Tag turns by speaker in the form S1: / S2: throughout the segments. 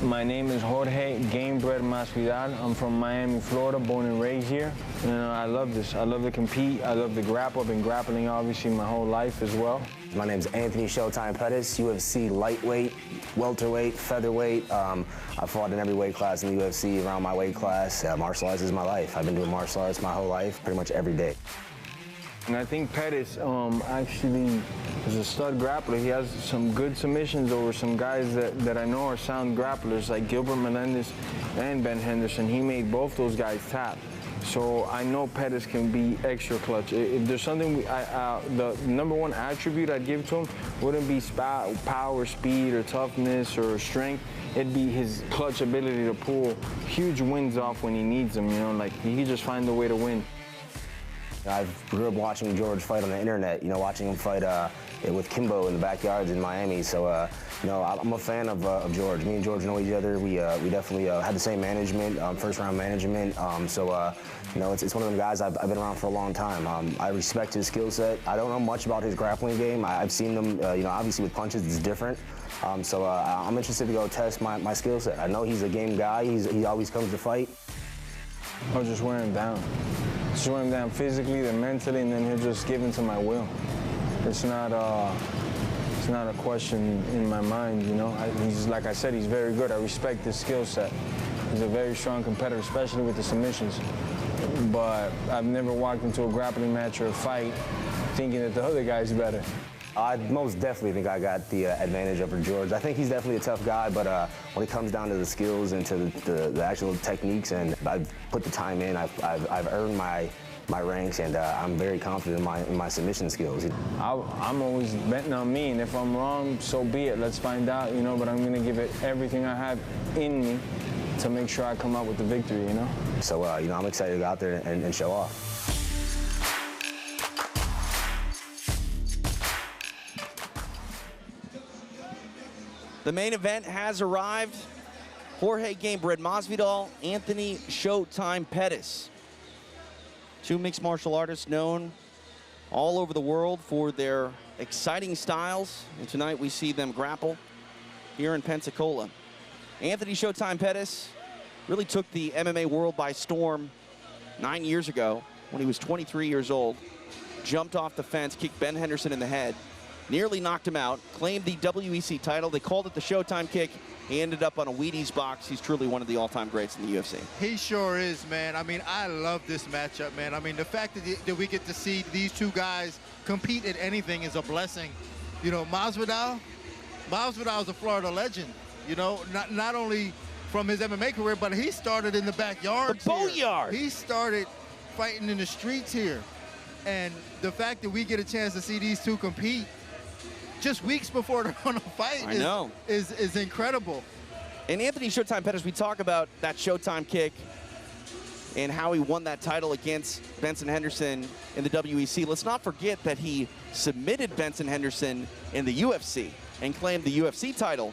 S1: My name is Jorge, game-bred Masvidal. I'm from Miami, Florida, born and raised here. And I love this. I love to compete. I love to grapple. I've been grappling, obviously, my whole life as well.
S2: My name is Anthony Showtime Pettis, UFC lightweight, welterweight, featherweight. I fought in every weight class in the UFC around my weight class. Martial arts is my life. I've been doing martial arts my whole life, pretty much every day.
S1: And I think Pettis actually is a stud grappler. He has some good submissions over some guys that I know are sound grapplers, like Gilbert Melendez and Ben Henderson. He made both those guys tap. So I know Pettis can be extra clutch. If there's something, the number one attribute I'd give to him wouldn't be power, speed, or toughness, or strength. It'd be his clutch ability to pull huge wins off when he needs them, you know, like he could just find a way to win.
S2: I grew up watching George fight on the internet, you know, watching him fight with Kimbo in the backyards in Miami. So, you know, I'm a fan of George. Me and George know each other. We definitely had the same management, first-round management. You know, it's one of them guys I've been around for a long time. I respect his skill set. I don't know much about his grappling game. I've seen them, you know, obviously with punches it's different. So I'm interested to go test my skill set. I know he's a game guy. He always comes to fight.
S1: I'll just wear him down. Just wear him down physically, then mentally, and then he'll just give into my will. It's not a question in my mind, you know. He's, like I said, he's very good. I respect his skill set. He's a very strong competitor, especially with the submissions. But I've never walked into a grappling match or a fight thinking that the other guy's better.
S2: I most definitely think I got the advantage over George. I think he's definitely a tough guy, but when it comes down to the skills and to the actual techniques, and I've put the time in, I've earned my ranks, and I'm very confident in my submission skills.
S1: I'm always betting on me, and if I'm wrong, so be it. Let's find out, you know, but I'm going to give it everything I have in me to make sure I come out with the victory, you know?
S2: So, you know, I'm excited to go out there and show off.
S3: The main event has arrived. Jorge Gamebred Masvidal, Anthony Showtime Pettis. Two mixed martial artists known all over the world for their exciting styles. And tonight we see them grapple here in Pensacola. Anthony Showtime Pettis really took the MMA world by storm 9 years ago when he was 23 years old. Jumped off the fence, kicked Ben Henderson in the head. Nearly knocked him out, claimed the WEC title. They called it the Showtime kick. He ended up on a Wheaties box. He's truly one of the all-time greats in the UFC.
S4: He sure is, man. I mean, I love this matchup, man. I mean, the fact that we get to see these two guys compete at anything is a blessing. You know, Masvidal is a Florida legend. You know, not only from his MMA career, but he started in the backyard.
S3: The boatyard.
S4: He started fighting in the streets here. And the fact that we get a chance to see these two compete just weeks before they're going to fight is incredible.
S3: And Anthony Showtime Pettis, we talk about that Showtime kick and how he won that title against Benson Henderson in the WEC. Let's not forget that he submitted Benson Henderson in the UFC and claimed the UFC title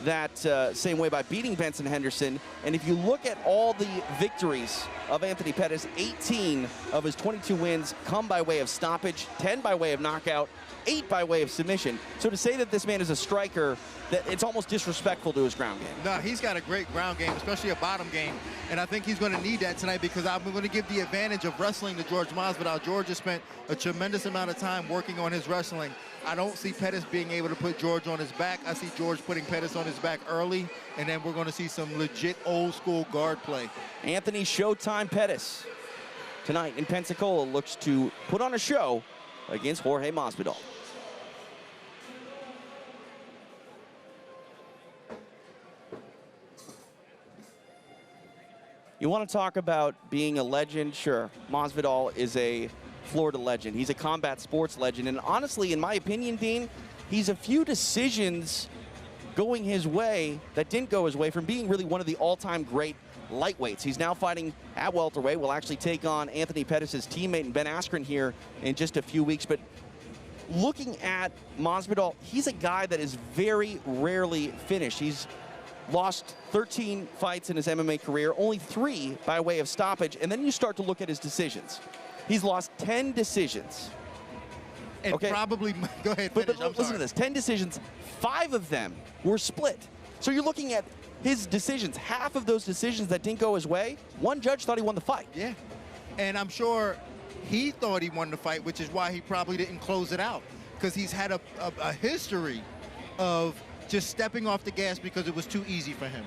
S3: that same way by beating Benson Henderson. And if you look at all the victories of Anthony Pettis, 18 of his 22 wins come by way of stoppage, 10 by way of knockout, 8 by way of submission. So to say that this man is a striker, that it's almost disrespectful to his ground game.
S4: No, he's got a great ground game, especially a bottom game. And I think he's going to need that tonight because I'm going to give the advantage of wrestling to George Masvidal. George has spent a tremendous amount of time working on his wrestling. I don't see Pettis being able to put George on his back. I see George putting Pettis on his back early, and then we're going to see some legit old-school guard play.
S3: Anthony Showtime Pettis tonight in Pensacola looks to put on a show against Jorge Masvidal. You want to talk about being a legend? Sure, Masvidal is a Florida legend. He's a combat sports legend. And honestly, in my opinion, Dean, he's a few decisions going his way that didn't go his way from being really one of the all-time great lightweights. He's now fighting at welterweight. Will actually take on Anthony Pettis' teammate and Ben Askren here in just a few weeks. But looking at Masvidal, he's a guy that is very rarely finished. He's lost 13 fights in his MMA career, only 3 by way of stoppage. And then you start to look at his decisions. He's lost 10 decisions.
S4: And probably, go ahead, finish.
S3: But listen to this, 10 decisions, 5 of them were split. So you're looking at his decisions, half of those decisions that didn't go his way, one judge thought he won the fight.
S4: Yeah, and I'm sure he thought he won the fight, which is why he probably didn't close it out, because he's had a history of just stepping off the gas because it was too easy for him.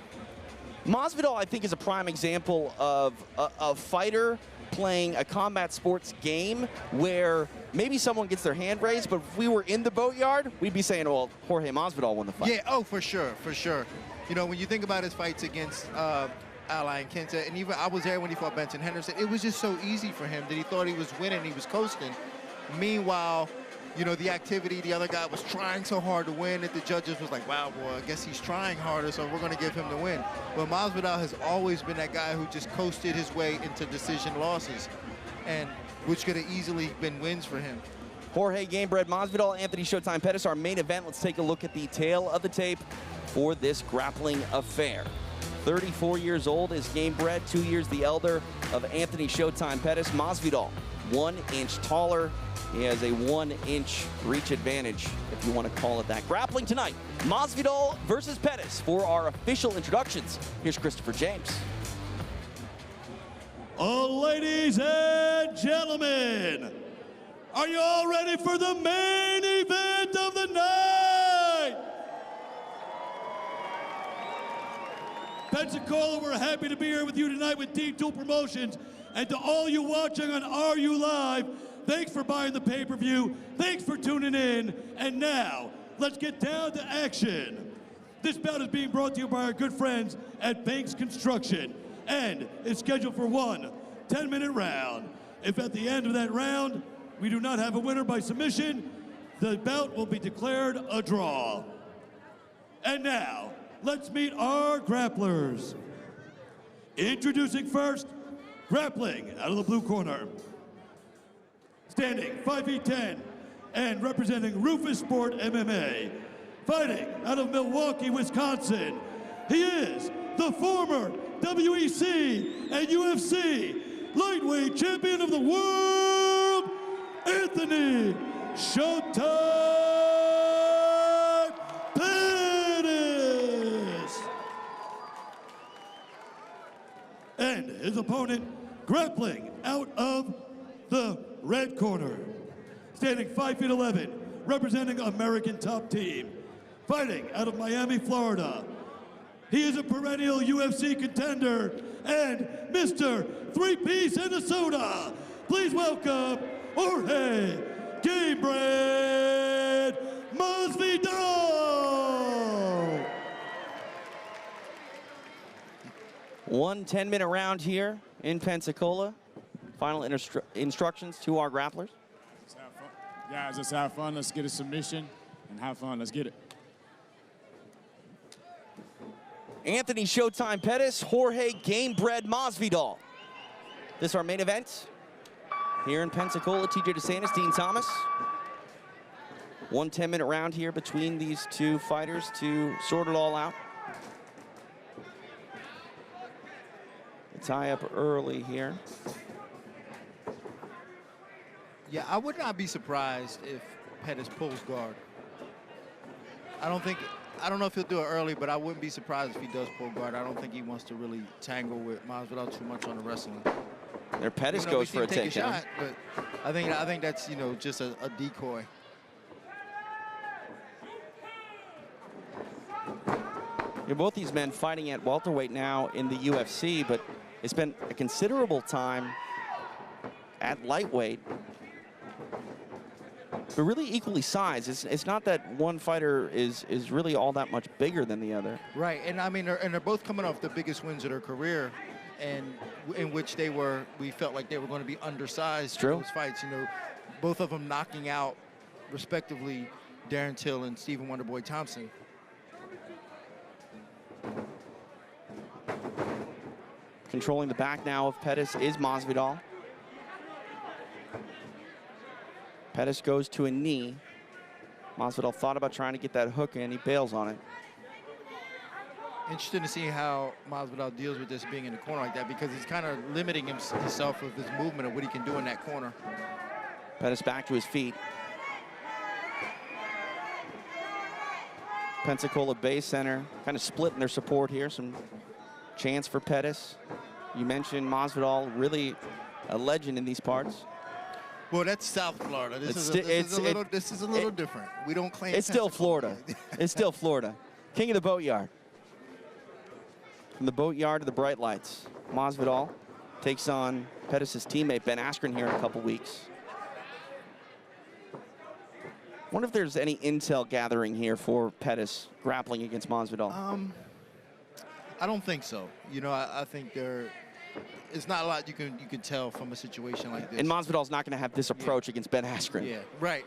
S3: Masvidal, I think, is a prime example of a fighter playing a combat sports game where maybe someone gets their hand raised, but if we were in the boatyard, we'd be saying, well, Jorge Masvidal won the fight.
S4: Yeah, oh, for sure, for sure. You know, when you think about his fights against Ally and Kenta, and even I was there when he fought Benson Henderson, it was just so easy for him that he thought he was winning, he was coasting. Meanwhile, you know, the activity, the other guy was trying so hard to win that the judges was like, wow, boy, I guess he's trying harder, so we're going to give him the win. But Masvidal has always been that guy who just coasted his way into decision losses, and which could have easily been wins for him.
S3: Jorge Gamebred Masvidal, Anthony Showtime Pettis, our main event. Let's take a look at the tail of the tape for this grappling affair. 34 years old is Gamebred, 2 years the elder of Anthony Showtime Pettis. Masvidal, 1 inch taller. He has a 1 inch reach advantage, if you want to call it that. Grappling tonight, Masvidal versus Pettis. For our official introductions, here's Christopher James.
S5: Ladies and gentlemen, are you all ready for the main event of the night? Pensacola, we're happy to be here with you tonight with Team Tool Promotions. And to all you watching on RU Live, thanks for buying the pay-per-view. Thanks for tuning in. And now, let's get down to action. This bout is being brought to you by our good friends at Banks Construction. And it's scheduled for one 10-minute round. If at the end of that round, we do not have a winner by submission, the bout will be declared a draw. And now, let's meet our grapplers. Introducing first, grappling out of the blue corner. Standing 5 feet 10 and representing Rufus Sport MMA. Fighting out of Milwaukee, Wisconsin. He is the former WEC and UFC lightweight champion of the world, Anthony Showtime Pettis. And his opponent, grappling out of the red corner. Standing 5 feet 11, representing American Top Team. Fighting out of Miami, Florida. He is a perennial UFC contender and Mr. Three-Piece and a Soda. Please welcome Jorge Gamebred Masvidal.
S3: 1 10-minute round here in Pensacola. Final instructions to our grapplers.
S6: Let's have fun. Guys, let's have fun. Let's get a submission and have fun. Let's get it.
S3: Anthony Showtime Pettis, Jorge Gamebred Masvidal. This is our main event here in Pensacola. TJ DeSantis, Dean Thomas. 1 10-minute round here between these two fighters to sort it all out. The tie up early here.
S4: Yeah, I would not be surprised if Pettis pulls guard. I don't know if he'll do it early, but I wouldn't be surprised if he does pull guard. I don't think he wants to really tangle with Masvidal too much on the wrestling.
S3: There, Pettis goes for a takedown.
S4: Shot, but I think that's, you know, just a decoy.
S3: Both these men fighting at welterweight now in the UFC, but it's been a considerable time at lightweight. But really equally sized. It's not that one fighter is really all that much bigger than the other.
S4: Right, and I mean, they're both coming off the biggest wins of their career, and in which we felt like they were going to be undersized in those fights. You know, both of them knocking out, respectively, Darren Till and Stephen Wonderboy Thompson.
S3: Controlling the back now of Pettis is Masvidal. Pettis goes to a knee. Masvidal thought about trying to get that hook in. He bails on it.
S4: Interesting to see how Masvidal deals with this being in the corner like that, because he's kind of limiting himself with his movement of what he can do in that corner.
S3: Pettis back to his feet. Pensacola Bay Center kind of splitting their support here. Some chants for Pettis. You mentioned Masvidal, really a legend in these parts.
S4: Well, that's South Florida. This is a little different. We don't claim.
S3: It's still Florida. It's still Florida. King of the Boatyard. From the Boatyard to the bright lights, Masvidal takes on Pettis' teammate Ben Askren here in a couple weeks. Wonder if there's any intel gathering here for Pettis grappling against Masvidal.
S4: I don't think so. You know, I think it's not a lot you can tell from a situation like this.
S3: And Masvidal's not going to have this approach against Ben Askren.
S4: Yeah, right.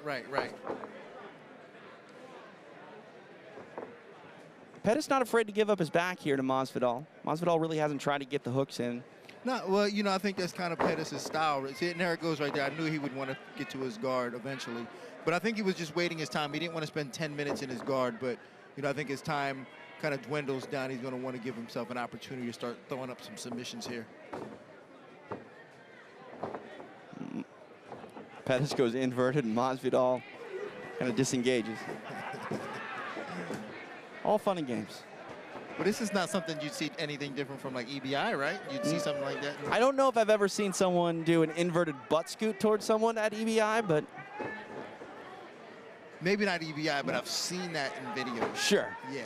S3: Pettis not afraid to give up his back here to Masvidal. Masvidal really hasn't tried to get the hooks in.
S4: No, well, you know, I think that's kind of Pettis' style. See, and there it goes right there. I knew he would want to get to his guard eventually. But I think he was just waiting his time. He didn't want to spend 10 minutes in his guard. But, you know, I think his time kind of dwindles down. He's going to want to give himself an opportunity to start throwing up some submissions here.
S3: Pettis goes inverted, and Masvidal kind of disengages. All fun and games.
S4: But this is not something you'd see anything different from like EBI, right? You'd see something like that.
S3: I don't know if I've ever seen someone do an inverted butt scoot towards someone at EBI, but...
S4: Maybe not EBI, but I've seen that in videos.
S3: Sure.
S4: Yeah,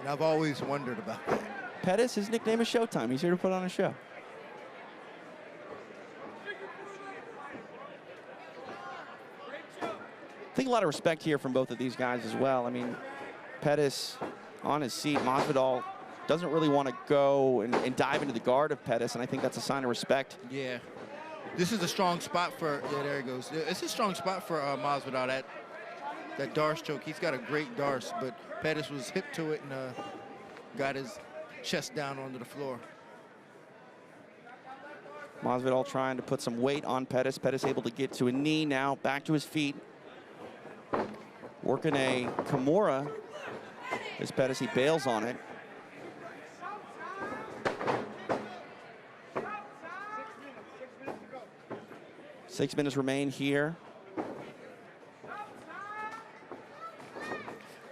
S4: and I've always wondered about that.
S3: Pettis, his nickname is Showtime. He's here to put on a show. I think a lot of respect here from both of these guys as well. I mean, Pettis on his seat. Masvidal doesn't really want to go and dive into the guard of Pettis, and I think that's a sign of respect.
S4: Yeah. This is a strong spot for, yeah, there he goes. It's a strong spot for Masvidal, that Darce choke. He's got a great Darce, but Pettis was hip to it and got his chest down onto the floor.
S3: Masvidal trying to put some weight on Pettis. Pettis able to get to a knee now, back to his feet. Working a Kimura. As Pettis, he bails on it. Six minutes remain here.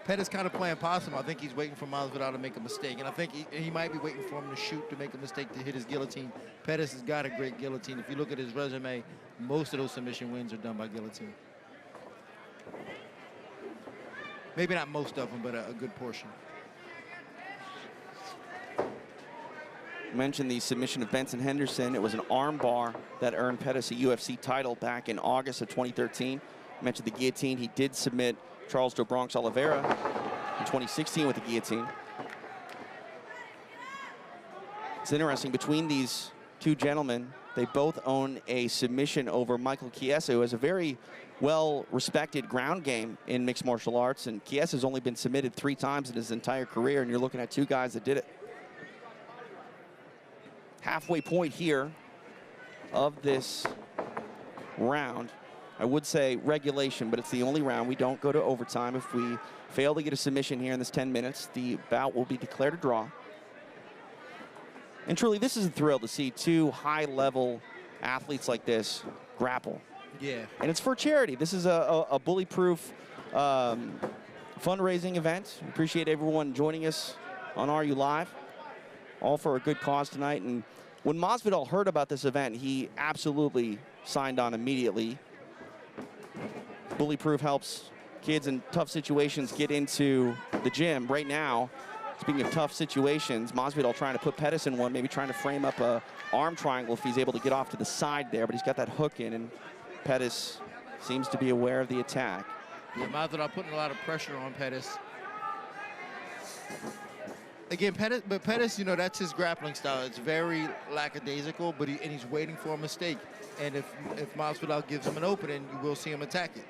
S4: Pettis kind of playing possum. I think he's waiting for Masvidal to make a mistake, and I think he might be waiting for him to shoot to make a mistake to hit his guillotine. Pettis has got a great guillotine. If you look at his resume, most of those submission wins are done by guillotine. Maybe not most of them, but a good portion.
S3: Mentioned the submission of Benson Henderson. It was an arm bar that earned Pettis a UFC title back in August of 2013. Mentioned the guillotine. He did submit Charles Do Bronx Oliveira in 2016 with the guillotine. It's interesting, between these two gentlemen, they both own a submission over Michael Chiesa, who has a very well-respected ground game in mixed martial arts, and Chiesa's only been submitted 3 times in his entire career, and you're looking at 2 guys that did it. Halfway point here of this round. I would say regulation, but it's the only round. We don't go to overtime. If we fail to get a submission here in this 10 minutes, the bout will be declared a draw. And truly, this is a thrill to see 2 high-level athletes like this grapple.
S4: Yeah.
S3: And it's for charity. This is a bully-proof fundraising event. Appreciate everyone joining us on Are You Live. All for a good cause tonight. And when Masvidal heard about this event, he absolutely signed on immediately. Bully-proof helps kids in tough situations get into the gym. Right now, speaking of tough situations, Masvidal trying to put Pettis in one, maybe trying to frame up a arm triangle if he's able to get off to the side there, but he's got that hook in, and Pettis seems to be aware of the attack.
S4: Yeah, Masvidal putting a lot of pressure on Pettis. Again, Pettis, you know, that's his grappling style. It's very lackadaisical, but he's waiting for a mistake. And if Masvidal gives him an opening, you will see him attack it.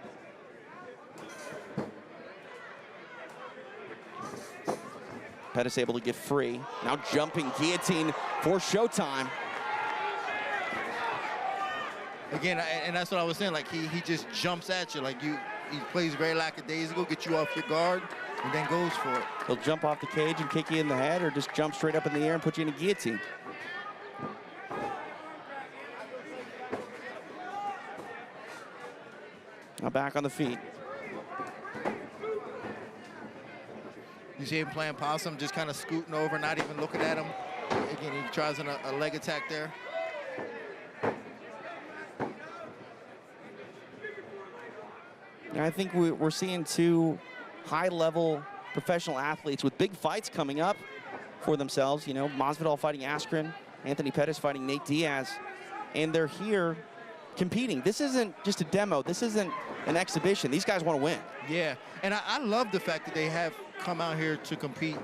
S3: Pettis able to get free. Now jumping guillotine for Showtime.
S4: Again, and that's what I was saying. Like he just jumps at you. Like he plays very lackadaisical, get you off your guard, and then goes for it.
S3: He'll jump off the cage and kick you in the head, or just jump straight up in the air and put you in a guillotine. Now back on the feet.
S4: You see him playing possum, just kind of scooting over, not even looking at him. Again, he tries a leg attack there.
S3: And I think we're seeing two high-level professional athletes with big fights coming up for themselves. You know, Masvidal fighting Askren, Anthony Pettis fighting Nate Diaz, and they're here competing. This isn't just a demo. This isn't an exhibition. These guys want to win.
S4: Yeah, and I love the fact that they have come out here to compete,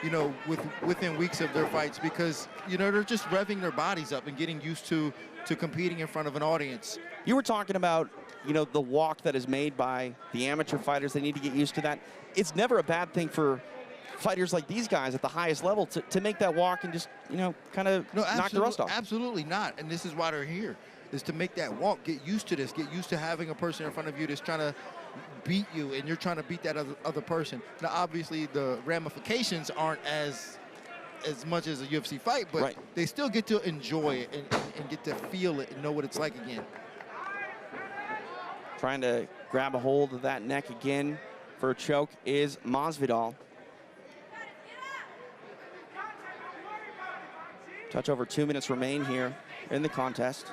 S4: you know, within weeks of their fights, because, you know, they're just revving their bodies up and getting used to competing in front of an audience.
S3: You were talking about, you know, the walk that is made by the amateur fighters. They need to get used to that. It's never a bad thing for fighters like these guys at the highest level to make that walk and just, you know, kind of knock the rust off.
S4: Absolutely not, and this is why they're here, is to make that walk, get used to this, get used to having a person in front of you that's trying to beat you, and you're trying to beat that other person. Now, obviously, the ramifications aren't as much as a UFC fight, but they still get to enjoy it and get to feel it and know what it's like again.
S3: Trying to grab a hold of that neck again for a choke is Masvidal. Touch over 2 minutes remain here in the contest.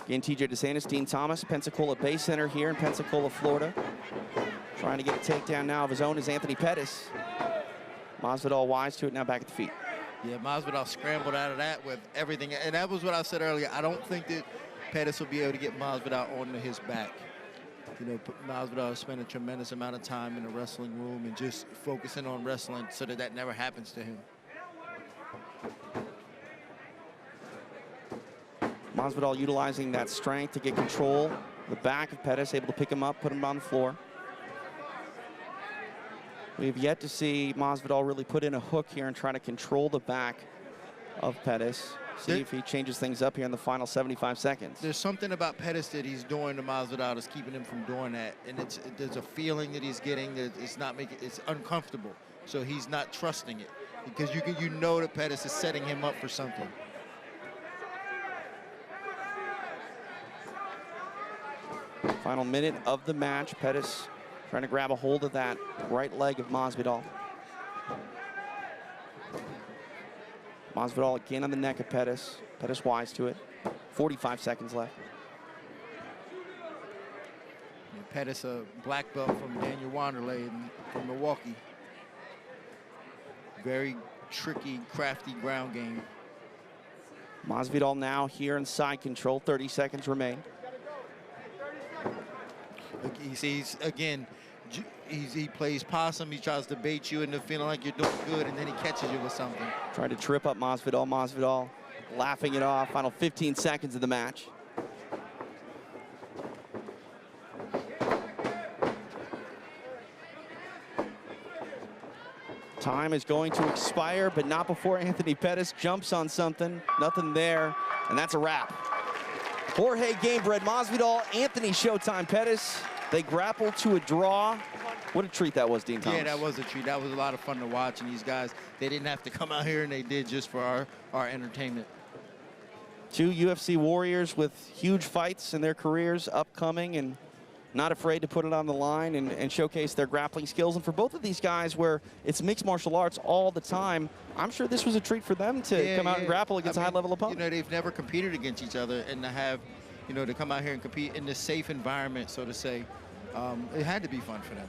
S3: Again, TJ DeSantis, Dean Thomas, Pensacola Bay Center here in Pensacola, Florida. Trying to get a takedown now of his own is Anthony Pettis. Masvidal wise to it, now back at the feet.
S4: Yeah, Masvidal scrambled out of that with everything. And that was what I said earlier. I don't think that Pettis will be able to get Masvidal onto his back. You know, Masvidal spent a tremendous amount of time in the wrestling room and just focusing on wrestling so that that never happens to him.
S3: Masvidal utilizing that strength to get control. The back of Pettis, able to pick him up, put him on the floor. We've yet to see Masvidal really put in a hook here and try to control the back of Pettis. See if he changes things up here in the final 75 seconds.
S4: There's something about Pettis that he's doing to Masvidal that's keeping him from doing that. And there's a feeling that he's getting that it's uncomfortable. So he's not trusting it, because you know that Pettis is setting him up for something.
S3: Final minute of the match. Pettis trying to grab a hold of that right leg of Masvidal. Masvidal again on the neck of Pettis. Pettis wise to it. 45 seconds left.
S4: And Pettis, a black belt from Daniel Wanderlei from Milwaukee. Very tricky, crafty ground game.
S3: Masvidal now here in side control. 30 seconds remain.
S4: He sees, again, he plays possum. He tries to bait you into feeling like you're doing good, and then he catches you with something.
S3: Trying to trip up Masvidal. Masvidal laughing it off. Final 15 seconds of the match. Time is going to expire, but not before Anthony Pettis jumps on something. Nothing there, and that's a wrap. Jorge Gamebred Masvidal, Anthony Showtime Pettis. They grapple to a draw. What a treat that was, Dean Thomas.
S4: Yeah, that was a treat. That was a lot of fun to watch. And these guys, they didn't have to come out here, and they did just for our entertainment.
S3: Two UFC warriors with huge fights in their careers upcoming and not afraid to put it on the line and showcase their grappling skills. And for both of these guys, where it's mixed martial arts all the time, I'm sure this was a treat for them to come out and grapple against a high-level opponent.
S4: You know, they've never competed against each other, and to have, you know, to come out here and compete in this safe environment, so to say, it had to be fun for them.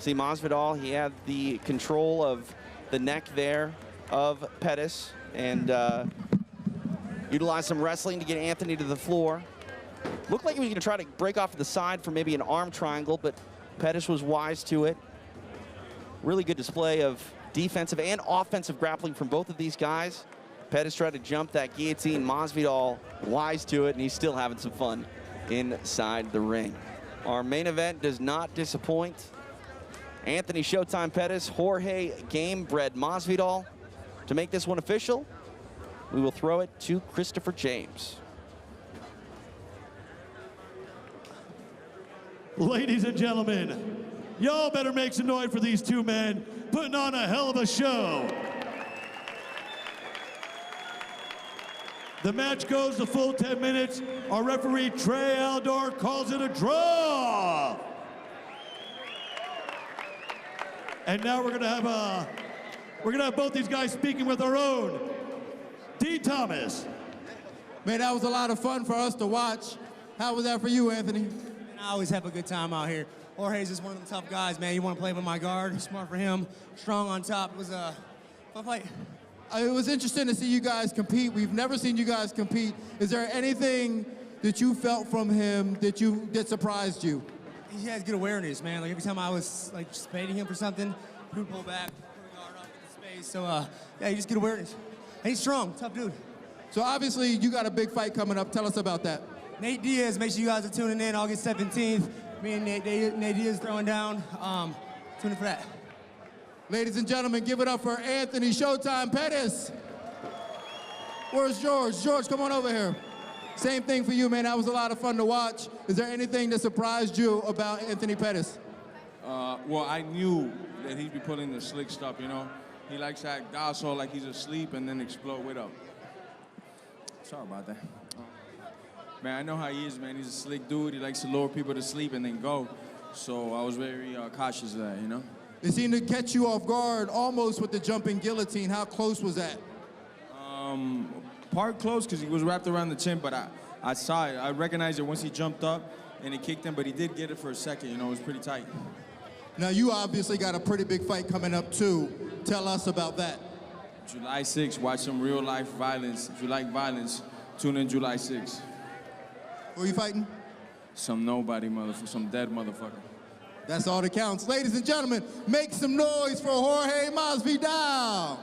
S3: See, Masvidal, he had the control of the neck there of Pettis and utilized some wrestling to get Anthony to the floor. Looked like he was going to try to break off to the side for maybe an arm triangle, but Pettis was wise to it. Really good display of defensive and offensive grappling from both of these guys. Pettis tried to jump that guillotine. Masvidal wise to it, and he's still having some fun inside the ring. Our main event does not disappoint. Anthony Showtime Pettis, Jorge Gamebred Masvidal. To make this one official, we will throw it to Christopher James.
S5: Ladies and gentlemen, y'all better make some noise for these two men putting on a hell of a show. The match goes the full 10 minutes. Our referee, Trey Aldor, calls it a draw. And now we're gonna have both these guys speaking with our own D. Thomas.
S7: Man, that was a lot of fun for us to watch. How was that for you, Anthony?
S8: I always have a good time out here. Jorge's just one of them tough guys, man. You want to play with my guard, smart for him, strong on top. It was a fun fight.
S7: It was interesting to see you guys compete. We've never seen you guys compete. Is there anything that you felt from him that surprised you?
S8: He has good awareness, man. Like every time I was like just baiting him for something, he would pull back, put the guard up in the space. So yeah, he just good awareness. And he's strong, tough dude.
S7: So obviously you got a big fight coming up. Tell us about that.
S8: Nate Diaz, make sure you guys are tuning in August 17th. Me and Nate Diaz throwing down. Tune in for that.
S7: Ladies and gentlemen, give it up for Anthony Showtime Pettis. Where's George? George, come on over here. Same thing for you, man. That was a lot of fun to watch. Is there anything that surprised you about Anthony Pettis?
S9: Well, I knew that he'd be pulling the slick stuff, you know. He likes to act docile like he's asleep and then explode with up. Sorry about that. Man, I know how he is, man. He's a slick dude. He likes to lure people to sleep and then go. So I was very cautious of that, you know.
S7: It seemed to catch you off guard almost with the jumping guillotine. How close was that?
S9: Part close because he was wrapped around the chin, but I saw it. I recognized it once he jumped up and it kicked him, but he did get it for a second, you know. It was pretty tight.
S7: Now, you obviously got a pretty big fight coming up, too. Tell us about that.
S9: July 6th, watch some real-life violence. If you like violence, tune in July 6th.
S7: Who are you fighting?
S9: Some nobody motherfucker, some dead motherfucker.
S7: That's all that counts. Ladies and gentlemen, make some noise for Jorge Masvidal.